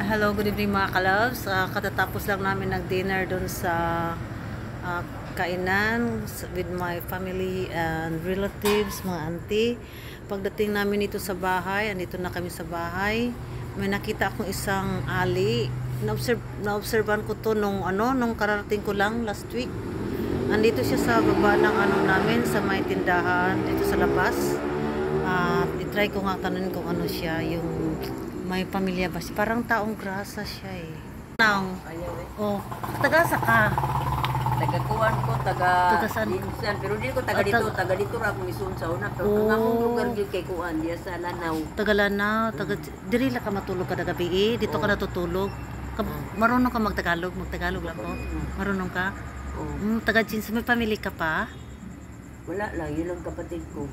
Hello, good evening mga ka-loves. Katatapos lang namin nag-dinner doon sa kainan with my family and relatives, mga auntie. Pagdating namin dito sa bahay, andito na kami sa bahay, may nakita akong isang ali. Na-obserban ko to nung kararating ko lang last week. Andito siya sa baba ng namin, sa may tindahan, dito sa labas. I-try ko nga tanungin kung ano siya, yung may pamilya ba siya. Parang taong grasa siya eh. Oh, taga sa ka? Taga-kuwan ko, Taga-saan? taga-Dinsan. Pero di ko taga-dito ra akong isun sa una. Pero ang among lugar di kay kuwan, diya sa Lanao. Taga Lanao, diri la ka matulog kada gabi eh. Dito ka natutulog. Marunong ka magtagalog lang ko. Marunong ka? Taga Jinsan, may pamilya ka pa? Wala lang, yun lang kapatid ko.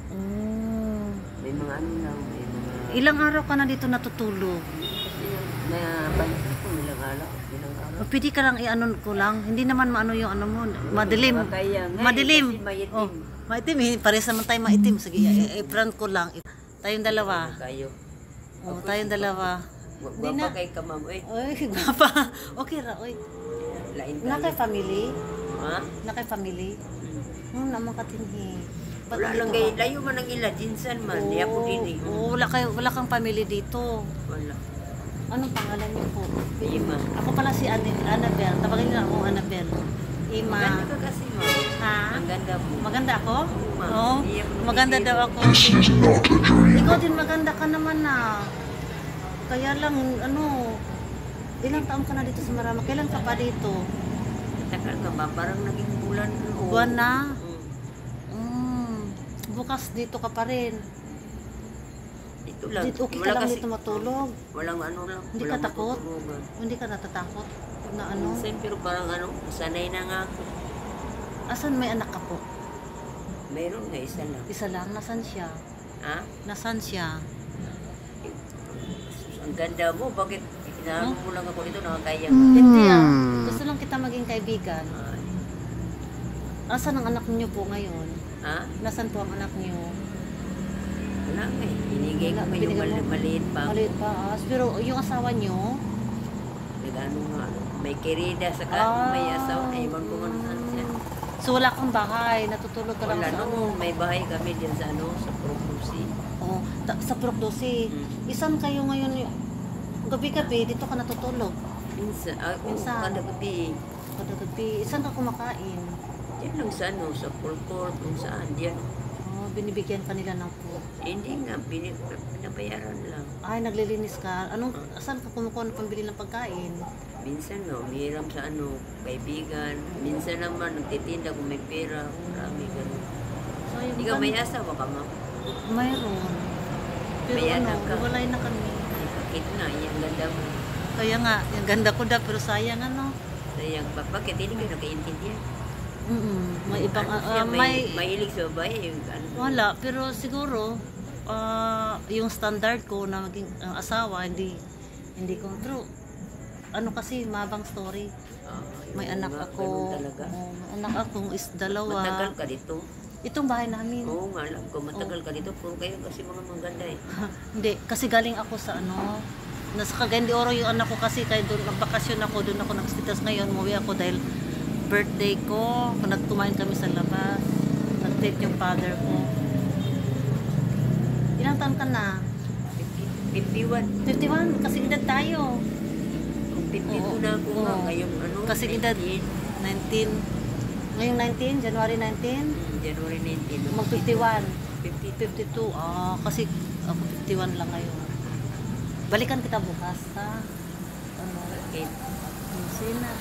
May mga ano lang, may mga... Ilang araw ka na dito natutulog? Kasi nabansin ko, ilang araw. Pwede ka lang i-ano ko lang. Hindi naman maano yung ano mo. Madilim. Kaya nga, Madilim. kasi maitim. Oh, maitim eh. Pares naman tayo maitim. Sige, i-brand ko lang. Tayong dalawa. Kayo. Oh, tayong dalawa. Gwapa kay ka, ma'am. Oy, gwapa. Okay ra, oy. Lain Na kay family? Ha? Na kay family? Naman katinhi. Wala lang kay layo man ang ila, Jinsan man. Di ako din eh. Wala kang family dito. Wala. Anong pangalan niyo po? Ima. Ako pala si Annabelle. Tawagin niyo ako Annabelle. Ima. Maganda ka kasi, ma'am. Ha? Ang ganda mo. Maganda ako? Ma'am. Oo. Iya mo Maganda nabibiro. daw ako. Ikaw din maganda ka naman na. Kaya lang, ilang taon ka na dito sa Marama? Kailan ka pa dito? Takal ka ba? Parang naging bulan. Buwan na? Bukas dito ka pa rin. Ito lang. Dito, okay ka lang dito matulog? Walang ano lang. Hindi ka takot? Hindi ka natatakot? Na ano? Minsan, pero parang sanay na nga ako. Asan may anak ka po? Mayroon nga, isa lang. Isa lang? Nasaan siya? Ha? Nasaan siya? Ang ganda mo, bakit inaano mo lang ako dito, nakakaya ka? Hindi Gusto lang kita maging kaibigan. Ay. Asan ang anak niyo po ngayon? Ha? Nasaan po ang anak niyo? Wala nga eh. Hinigay ko may Binigay mo? maliit pa. Maliit pa. Pero yung asawa niyo, Nag-ano nga, may kirida sa may asawa na iwan ko man saan siya. so wala kang bahay, natutulog ka lang Wala sa nung may bahay kami dyan sa sa Procusi. Oh, sa Procdosi. Isan kayo ngayon gabi-gabi dito ka natutulog? Minsan, Minsan. kada gabi. Kada gabi. Isan ka kumakain? Yan lang sa sa Pulport, kung saan, diyan. Oh, binibigyan ka nila ng food. Hindi nga, pinabayaran lang. Ay, naglilinis ka. Saan ka kumukuha ng pambili ng pagkain? Minsan umihiram sa kaibigan. Minsan naman, nagtitinda kung may pera. Marami ganun. So, yung Ikaw may asawa ka, ma'am? mayroon. Pero May anak ka? walay na kami. Ay, bakit na? Yan ganda mo. Kaya nga, yung ganda ko da, pero sayang Sayang pa, bakit hindi kayo nakaintindihan? May ibang, Siya, may, mahilig sa babae. wala, pero siguro, yung standard ko na maging asawa, hindi ko true. Ano kasi, mabang story. May anak ako. Talaga. May anak ako is dalawa. Matagal ka dito. Itong bahay namin. Oo nga, alam ko. Matagal ka dito. Puro kayo kasi mga maganda eh. Hindi, kasi galing ako sa nasa Cagayan de Oro yung anak ko kasi kaya doon nagbakasyon ako, doon ako nagstitas ngayon, umuwi ako dahil birthday ko, nagkumain kami sa labas, nag-date yung father ko. Ilang taon ka na? 51. 51, kasi edad tayo. 52 na ako nga. Ngayon Kasi edad 19. Ngayong 19, January 19, January 19. mag 51. 52. 52, kasi ako 51 lang ngayon. Balikan kita bukas, ha? Okay. Sina.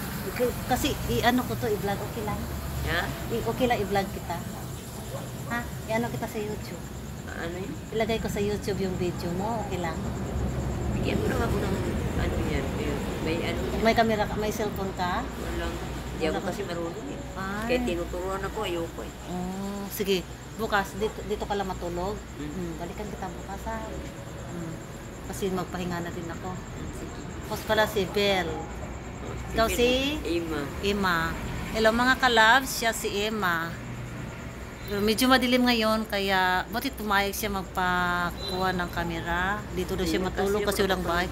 Kasi i-ano ko to, i-vlog, okay lang? Ha? Okay lang i-vlog kita. Ha? I-ano kita sa YouTube. Ano yun? Ilagay ko sa YouTube yung video mo, okay lang? Bigyan mo lang ako ng yan. May May camera ka, may cellphone ka? walang. Di ako kasi marunong eh. Ay. Kaya tinuturuan ako, ayoko eh. Sige, bukas dito ka lang matulog. Mm. Balikan kita bukas, ha? Kasi magpahinga na din ako. Sige. Tapos pala si Belle. Ikaw si? Ima. Emma. Hello mga ka-loves, siya si Emma. Pero medyo madilim ngayon, kaya buti pumayag siya magpakuha ng camera. Dito daw siya matulog kasi walang bahay.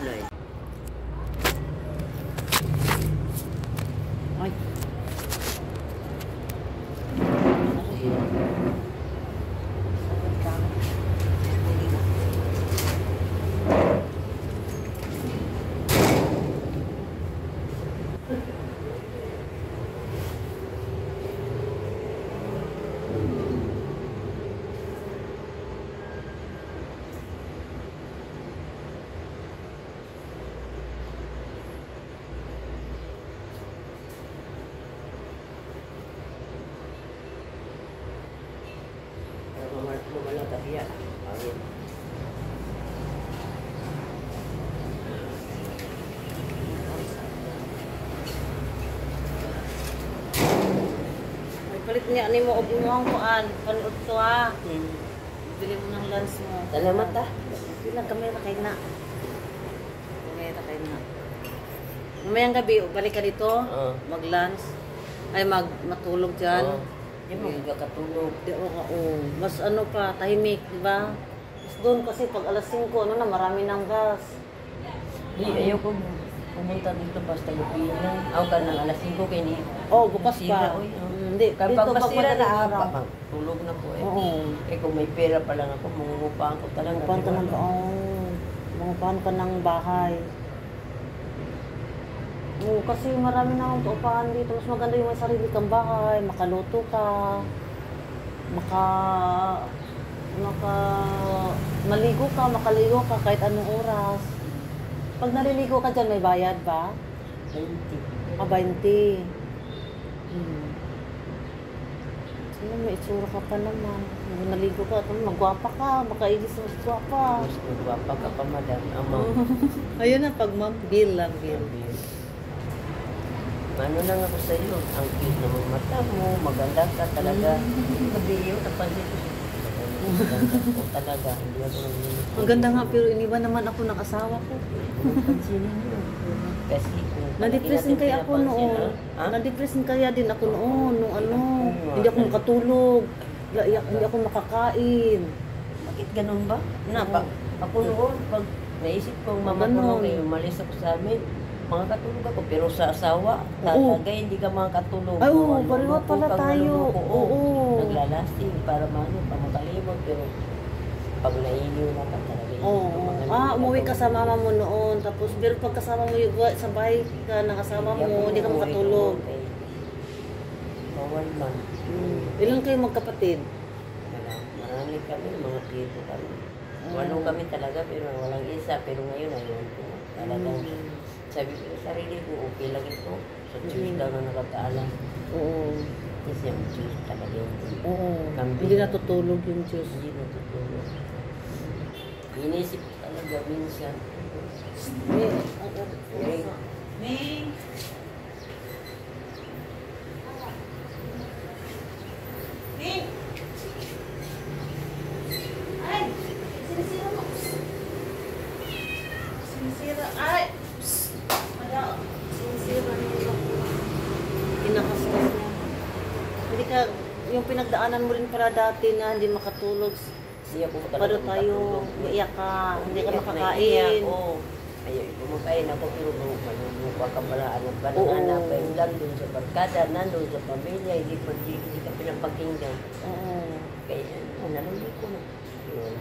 Ay. Wala tahiya. Pangit. Ay, palit niya ni mo og imong kuan. Panood to ha. Bili mo ng lunch mo. Salamat ah. Bilang kamera kay na. Kamera kay na. Mamayang gabi, balik ka dito. Oo. Mag-lunch. Ay, matulog dyan. Oo. Yung mga katulog. Di ako ka, mas ano pa, tahimik, di ba? Mas doon kasi pag alas 5, ano na, marami ng gas. Ayaw ko pumunta dito basta lupinan. Ako ka ng alas 5 kayo ni. Oh, bukas Sira, pa. oy, oh. Hindi, Kapag dito pag masira madaling na araw. tulog na po eh. Oo. Eh kung may pera pa lang ako, mangungupaan ko talaga. Upahan ka ng mga upahan ka ng bahay. Oo, kasi marami na akong upahan dito. Mas maganda yung may sarili kang bahay, makaluto ka, maligo ka kahit anong oras. Pag naliligo ka dyan, may bayad ba? 20. 20. Sino, may itsura ka pa naman. Pag naligo ka, magwapa ka, makaigis na magwapa. Mas magwapa ka pa madam. Ama. Ayun na, pag ma'am, bill lang, bill. Ano lang ako sa iyo, ang cute na mga mata mo, maganda ka talaga. Sabi yun, napansin ko siya. Maganda ko talaga, hindi ako nang Ang ganda nga, pero iniwan naman ako ng asawa ko. pansinin mo. Kasi kung Na-depress din kaya ako noon. Ha? Na-depress din kaya din ako noon. Nung ano, Oo. hindi ako makatulog. Hindi ako makakain. Bakit ganun ba? Ako noon, pag naisip ko, mama ko Ganun. nung kayo, umalis ako sa amin, makakatulog ako. Pero sa asawa, Oo. talaga hindi ka makakatulog. Ay, oo, Ano, pareho loko pala kang tayo. naluloko. Oo. Naglalasting para makalimot. Pero pag nainiw na ka talaga. Oo. Umuwi ka sa mama mo noon. Tapos, pero pag kasama mo yung sa bahay ka ng kasama mo, hindi ka makatulog. Bawal man. Ilan kayo magkapatid? Marami kami, mga tito kami. Walo kami talaga, pero walang isa. Pero ngayon, ayun ko. Talagang sabi ko, sarili ko, okay lang ito. Sa Diyos daw na nakataalam. Oo. Kasi ang Diyos talaga yun. Oo. Kambing. Hindi natutulog yung Diyos. Hindi natutulog. Inisip ko talaga minsan. May. Ay! Sinisira mo. Sinisira. Ay! Madao. Sinisira niyo. Kinakaskas niya. Hindi ka, yung pinagdaanan mo rin para dati na hindi makatulog. Hindi ako talaga Pero tayo, makatulog. umiiyak ka, hindi ka Iyak na makakain. iyak, oo. Ayaw, kumakain ako, pero manunupa ka pala, anak ka ng Oo. anak, ay nandun sa barkada, nandun sa pamilya, hindi ka pinapakinggan. Oo. Kaya, nalulog ko na. Yun.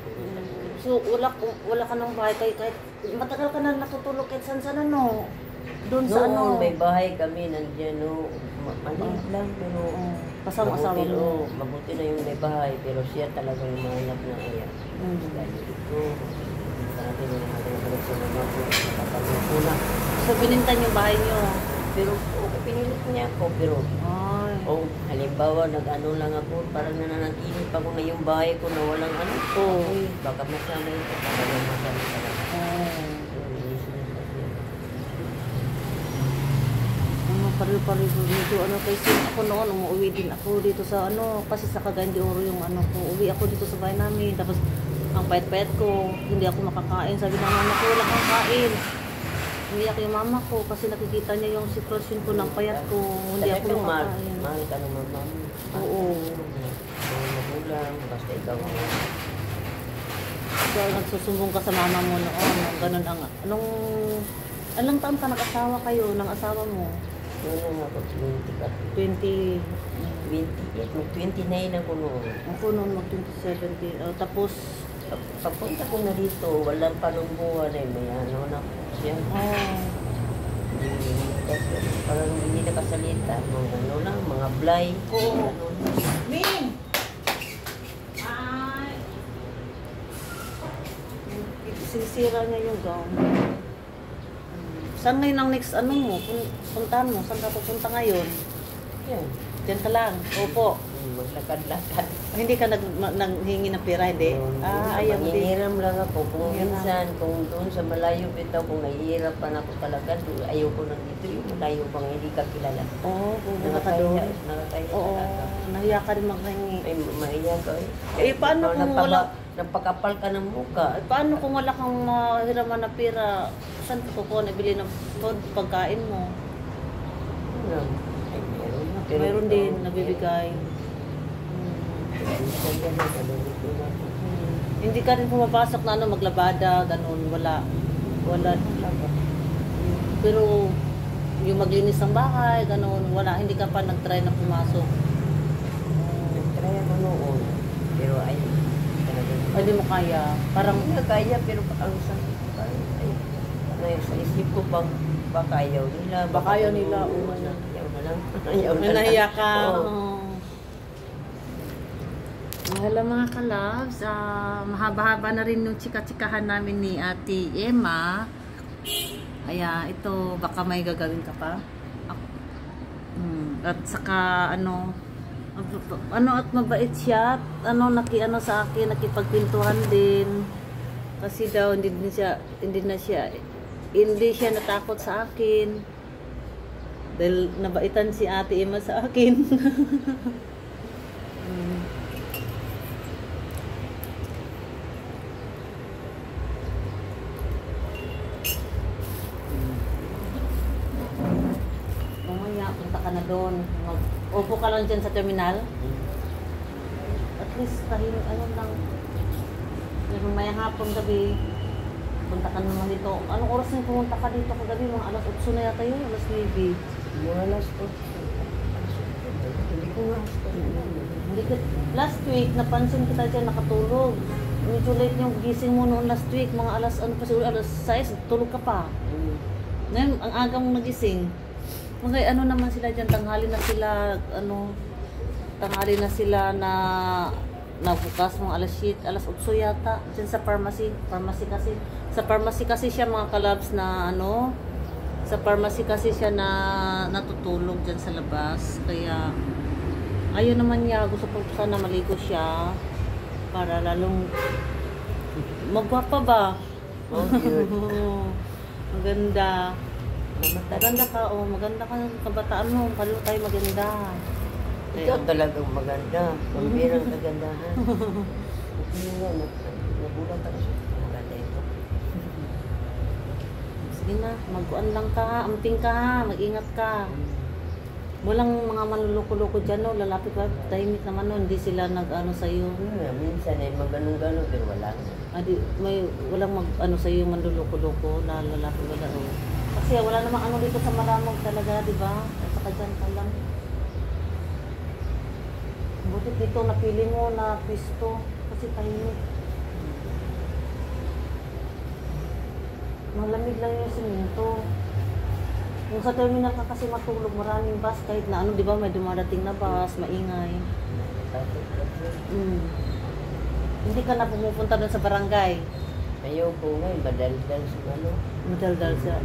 So, wala ka ng bahay kahit matagal ka na natutulog kahit saan ano. Doon sa ano. Noon, may bahay kami, nandiyan, no, maliit lang, pero Kasama asawa mabuti, mo. mabuti na yung may bahay, pero siya talaga yung mahanap na iyak. Dahil ito, sabi mo na ako nakalap sa mga po, nakapagpuna. So, binintan yung bahay niyo. Pero, okay, pinilit niya ako, pero, Ay. halimbawa, nag-ano lang ako, parang nananaginip ako na yung bahay ko na walang ano. Oo. Uy, baka masama ito, baka masama talaga. Oh. Yun, inisip na sa siya. Ano, pare-pareho dito. Ano, kasi ako noon, umuwi din ako dito sa ano, kasi sa Cagayan de Oro yung ano ko. Uwi ako dito sa bahay namin. Tapos, ang payat-payat ko, hindi ako makakain. Sabi ng mama ko, wala kang kain. Umiyak yung mama ko kasi nakikita niya yung sitwasyon ko ng payat ko. Hindi ako Talagang makakain. mahal ka ng mama mo. Oo. Mga magulang, basta ikaw ang So, nagsusumbong ka sa mama mo noon. Ganun ang, anong taon ka nag-asawa kayo ng asawa mo? Wala nga ako 20 ka. 20, 28, mag-29 ako noon. ako noon mag 2017. Oh, tapos, Papunta ko na dito, walang panumbuhan eh. May ano na po siya. oh, Parang hindi nakasalita. Mga ano lang, mga blind. Oo. Ano. Ming! Ay! Sinisira niya yung gown. Saan ngayon ang next ano mo? Puntahan mo? Saan ka pupunta ngayon? Yan. Diyan ka lang. Opo. Maglakad-lakad. Hindi ka naghingi ng pera, hindi? Ayaw mo din. Mangingiram lang ako. Kung Mangingiram. minsan, kung doon sa malayo bitaw, kung nahihirapan ako talaga, ayaw ko nang dito yung malayo pang hindi ka kilala. Oo, pupunta ka doon. Nakakaya Oo, talaga. nahiya ka rin maghingi. Ay, maiya ka eh. Eh, paano kung wala- Napakapal ka ng muka. Eh, paano kung wala kang mahiraman na pera? Saan ka kukuha na bili ng food, pagkain mo? Ano? Ay, meron na. Pero Mayroon ito, din, nabibigay. minsan ganun, nalulito natin. Hindi ka rin pumapasok na ano, maglabada, ganun, wala. Wala. Pero yung maglinis ng bahay, ganun, wala. Hindi ka pa nag-try na pumasok. Nag-try ako noon. Pero ay, talagang Ay, di mo kaya. Parang, hindi na kaya, pero ang sakit ko parang, ay, sa isip ko baka ayaw nila. Baka ayaw nila, oo. Ayaw na lang. Ayaw na lang. nahiya ka. Oo. Oo. Hello mga kalabs, mahaba-haba na rin yung chika-chikahan namin ni Ate Emma. Aya, ito, baka may gagawin ka pa. At saka, ano at mabait siya. Ano sa akin, nakipagpintuhan din. Kasi daw, hindi siya natakot sa akin. Dahil nabaitan si Ate Emma sa akin. Mamaya, punta ka na doon. Upo ka lang dyan sa terminal. At least, kahit ano lang. Mamaya hapon gabi, punta ka naman dito. Anong oras na pumunta ka dito kagabi? Mga alas 8 na yata yun, alas 9. Mga last ko. Hindi ko nga. Hindi ka, last week, napansin kita dyan nakatulog. Medyo late yung gising mo noon last week. Mga alas, ano pa siguro, alas 6, tulog ka pa. Ngayon, ang aga mong nagising. Okay, ano naman sila dyan, tanghali na sila na nabukas mga alas 8 yata dyan sa pharmacy kasi sa pharmacy kasi siya mga kalabs na sa pharmacy kasi siya na natutulog dyan sa labas, kaya ayun naman niya, gusto ko sana maligo siya para lalong magwapa ba. Oh, good. Maganda ka, maganda ka ng kabataan mo, palo tayo maganda. Ikaw talagang maganda. Pambirang kagandahan. Hindi nga, nagulat ako siya. Maganda ito. Sige na, magkuan lang ka, amping ka, mag-ingat ka. Walang mga manluloko-loko dyan, no? Lalapit ka, tahimik naman, no? Hindi sila nag-ano sa'yo. Minsan ay maganon-ganon, pero wala na. Walang mag-ano sa'yo, manluloko-loko na lalapit wala, no? Kasi wala namang ano dito sa Maramog talaga, di ba? At saka dyan ka lang. Buti dito, napili mo na pisto. Kasi tahimik. Malamig lang yung simento. Yung sa terminal ka kasi matulog, maraming bus. Kahit na ano, di ba, may dumadating na bus, maingay. Hindi ka na pumupunta doon sa barangay. Ayaw ko nga, badal-dal sa ano. Madaldal siya.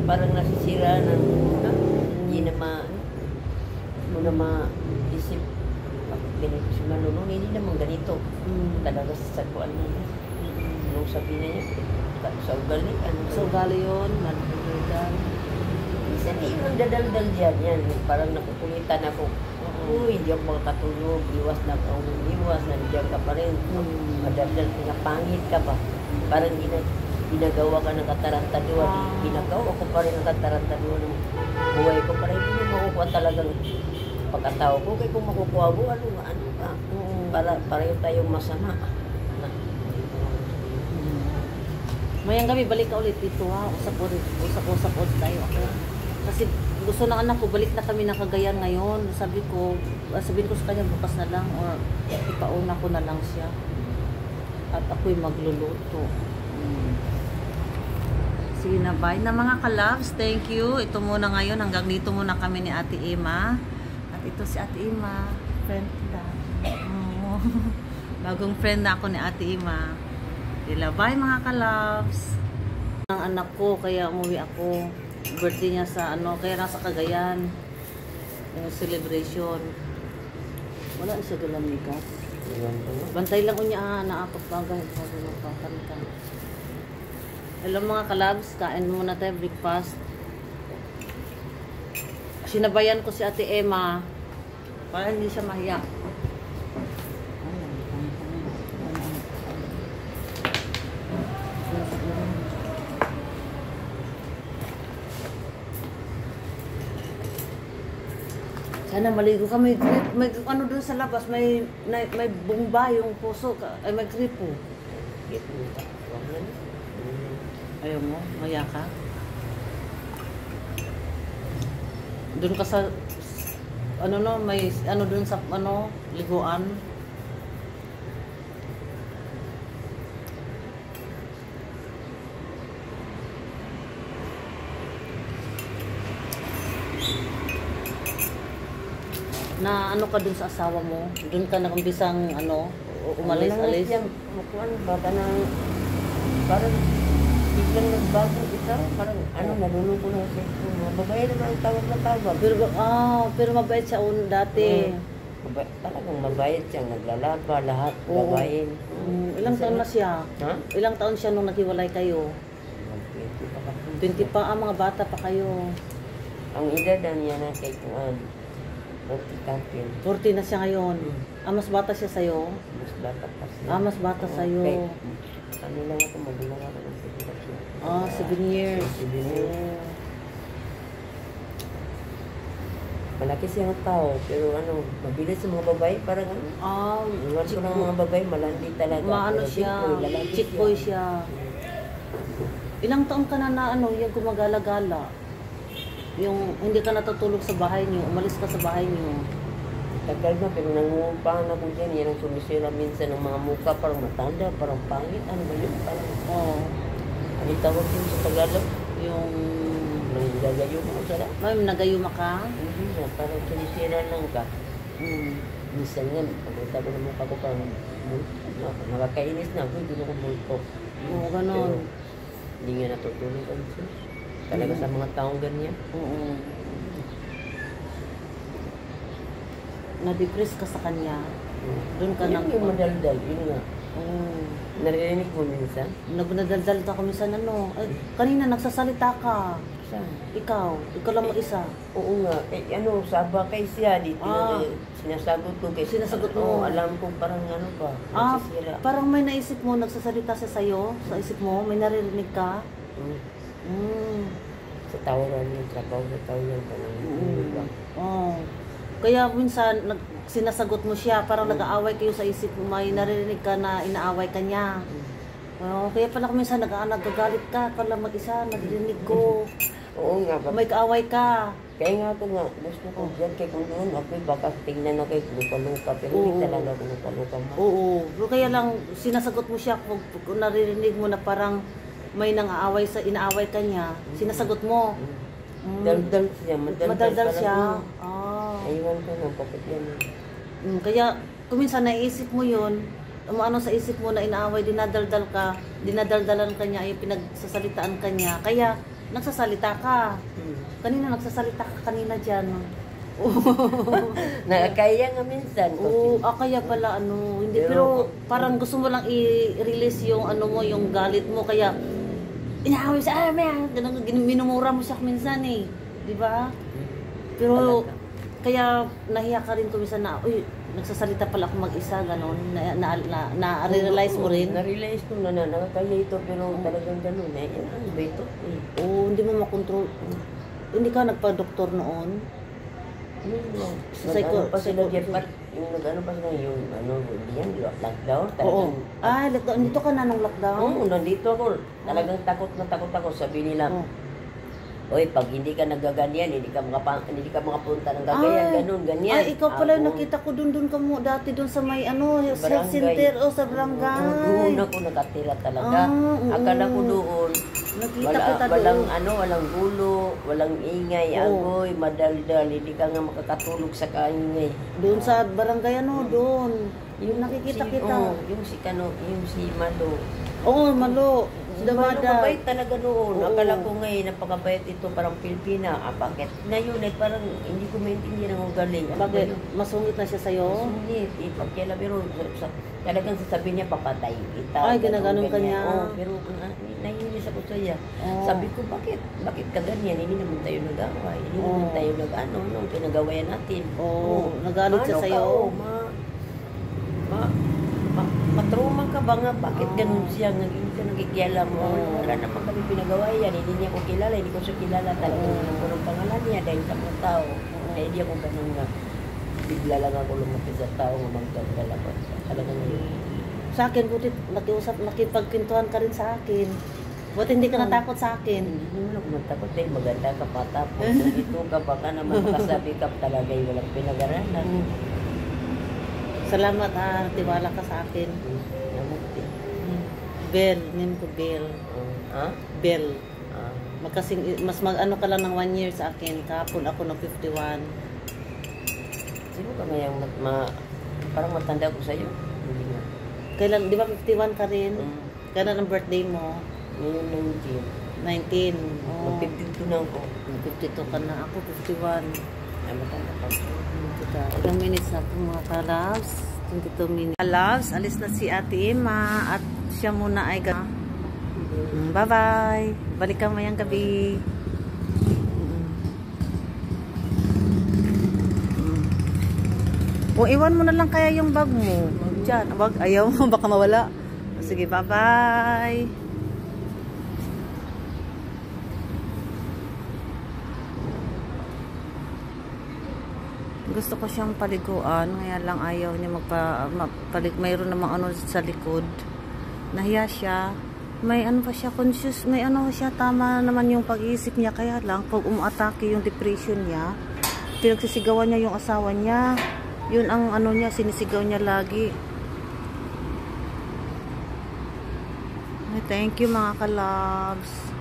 Parang nasisira ng hindi na ma-isip. Ganito si Manolo, hindi naman ganito. Talaga sa kuan na niya. Anong sabi na niya? Sa ugali. Sa ugali yun, madaldal. Minsan yung nagdadaldal yan. Parang nakukulitan ako. Uy, hindi ako makatulog. Iwas na nandiyan ka pa rin. Madaldal, pinapangit ka ba? Parang ginagawa ka ng katarantaduan. Ginagawa ko pa rin ang katarantaduan ng buhay ko. Parang hindi mo makukuha talagang pagkatao ko. Kaya kung makukuha mo, ano ka? Para tayong masama. Mayang gabi, balik ka ulit dito ha. Usap ulit tayo. Okay? Kasi gusto ng anak ko, balik na kami ng Cagayan ngayon. Sabihin ko sa kanya bukas na lang or ipauna ko na lang siya. At ako'y magluluto. Sige na, bye na mga kalabs. Thank you. Ito muna ngayon. Hanggang dito muna kami ni Ate Ima. At ito si Ate Ima. Friend kita. Oh. Bagong friend na ako ni Ate Ima. Dila, bye mga kalabs. Ang anak ko, kaya umuwi ako. Birthday niya sa kaya nasa Cagayan. Yung celebration. Wala na siya doon migas. Bantay lang unya naapag bagay. Hello mga kalabs, kain muna tayo breakfast. Sinabayan ko si Ate Emma para hindi siya mahiya. Sana maligo ka, may ano doon sa labas, may bumba yung puso, ay may gripo. Ayaw mo, maya ka. Doon ka sa, may doon sa, liguan. Na ka dun sa asawa mo? Doon ka nakumpisang umalis-alis? Baka na parang biglang nagbago ito. Parang naluloko na siya. Babae naman ang tawag na tawag. Pero mabait siya dati. Talagang mabait siya. Naglalaba lahat. Babae. Ilang taon na siya? Ha? Ilang taon siya nung naghiwalay kayo? 20 pa, mga bata pa kayo. Ang edad niya na kay 40 na siya ngayon. Mas bata siya sa'yo? Mas bata pa siya. Mas bata sa'yo. Ano lang ako, magulang ako ng 7 years. 7 years. Malaki siyang tao, pero mabilis sa mga babae, parang iwan ko ng mga babae, malandi talaga. Siya, chick boy siya. Ilang taon ka na yung gumagala-gala? Yung hindi ka natutulog sa bahay niyo, umalis ka sa bahay niyo. Tagal na, pero nangungupahan ako dyan. Yan ang sumisira minsan ng mga mukha, parang matanda, parang pangit. Ano ba yun? Ano tawag yun sa Tagalog? Yung nagagayo mo sa la? Nagayuma ka? Hindi na, parang sumisira lang ka. Minsan nga, pagkita ko ng mukha ko, parang nakakainis na ako, hindi na ako multo. Ganon. Hindi nga natutulog ang sus. Talaga sa mga taong ganyan. Na-depress ka sa kanya. Doon ka Yung madaldal, yun nga. Narinig mo minsan? Nadaldal ka minsan kanina nagsasalita ka. Saan? Ikaw lang mag-isa. Oo nga. Saba kay siya dito. Sinasagot ko kay Sinasagot mo. Alam ko parang pa. Nagsisira. Parang may naisip mo, nagsasalita siya sa'yo. Sa isip mo, may naririnig ka. Sa tawaran yung trabaho sa tawaran Kaya minsan sinasagot mo siya, parang nag-aaway kayo sa isip mo, may naririnig ka na inaaway ka niya. Kaya pala minsan nagagalit ka, pala mag-isa, narinig ko. Oo nga. May kaaway ka. Kaya nga ito nga, gusto ko dyan kay kung doon, baka tingnan na kay lupa-lupa, pero hindi talaga ako lupa-lupa mo. Pero kaya lang sinasagot mo siya kung naririnig mo na parang may inaaway ka niya, sinasagot mo. Daldal siya, madaldal siya. Aywan ko na, bakit yan. Kaya, kung minsan naisip mo yun, sa isip mo na inaaway, dinadaldalan ka niya, ay pinagsasalitaan ka niya, kaya nagsasalita ka. Kanina nagsasalita ka kanina dyan. Nakakaya nga minsan. Kaya pala hindi, pero parang gusto mo lang i-release yung yung galit mo, kaya inaaway siya, minumura mo siya minsan di ba? Pero kaya nahiya ka rin kuminsan na, nagsasalita pala ako mag-isa, ganon, na-realize mo rin? Na-realize ko na nakakaya ito, pero talagang ganon ano ba ito? Hindi mo makontrol. Hindi ka nagpa-doktor noon? Nag-ano pa sila yung lockdown. Lockdown. Dito ka na nung lockdown? Oo, nandito ako. Talagang takot na takot ako. Sabi nila, Oy, pag hindi ka nagaganyan, hindi ka makapunta ng gagayan, ganun, ganyan. Ay, ikaw pala Ako, nakita ko dun ka mo dati dun sa may ano, health barangay. center o sa Oo, barangay. doon ako nakatira talaga. Oo. Akala ko doon, Nakita kita walang doon. walang gulo, walang ingay, Oo. agoy, madaldal, hindi ka nga makakatulog sa kaingay. Doon sa barangay ano, doon. Yung nakikita kita. Yung si Malo. Oo, Malo. Si Malo, Damada. mabait talaga noon. Oo. Akala ko ngayon, napakabait ito, parang Pilipina. Bakit? Na yun, parang hindi ko maintindihan ang ugali. Bakit? Masungit na siya sa'yo? Sungit. Pagkala, pero talagang sasabihin niya, papatay kita. Ay, ginaganon ka ganyan. niya. Pero naiinis ako sa iya. Oo. Sabi ko, bakit? Bakit ka ganyan? Hindi naman tayo nag-away. Hindi naman tayo nung pinagawayan natin. Oo, nagalit siya sa'yo. Matruma ka ba nga? Bakit ganun siya? Naging siya nagikialam mo. Wala naman kami pinagawayan. Hindi niya ko kilala. Hindi ko siya kilala. Talagang alam ko ng pangalan niya dahil sa mga tao. Kaya hindi ako ganun nga. Bigla lang ako lumapit sa tao nga magkagala ko. Talagang yun. Sa akin, buti nakipagpintuhan ka rin sa akin. Buti hindi ka natakot sa akin. Hindi naman ako matakot dahil maganda ka pa. Tapos ito ka baka naman makasabi ka talaga yung walang pinag-aralan. Salamat tiwala ka sa akin. Namuti. Bell, name ko Bell. Ha? Bell. Ah. Mas mag-ano ka lang ng 1 year sa akin. Kahapon ako ng 51. Sino ka ngayang parang matanda ko sa'yo? Hindi nga. Kailan, di ba 51 ka rin? Mm. Kailan ang birthday mo? Ngayon 19. Oh. Mag-52 na ako. 52 ka na. Ako 51. Ay, matanda pa. Ilang minutes na po mga ka-loves? 22 minutes. Ka-loves, alis na si Ate Emma at siya muna ay bye-bye. Balik ka mayang gabi. O iwan mo na lang kaya yung bag mo. Diyan, bag, ayaw mo, baka mawala. Sige, bye-bye. Gusto ko siyang paliguan, kaya lang ayaw niya mayroon namang ano sa likod. Nahiya siya. May ano pa siya, conscious, may ano siya, tama naman yung pag-iisip niya, kaya lang pag umatake yung depression niya, pinagsisigawan niya yung asawa niya. Yun ang ano niya, sinisigaw niya lagi. Ay, thank you mga ka-loves.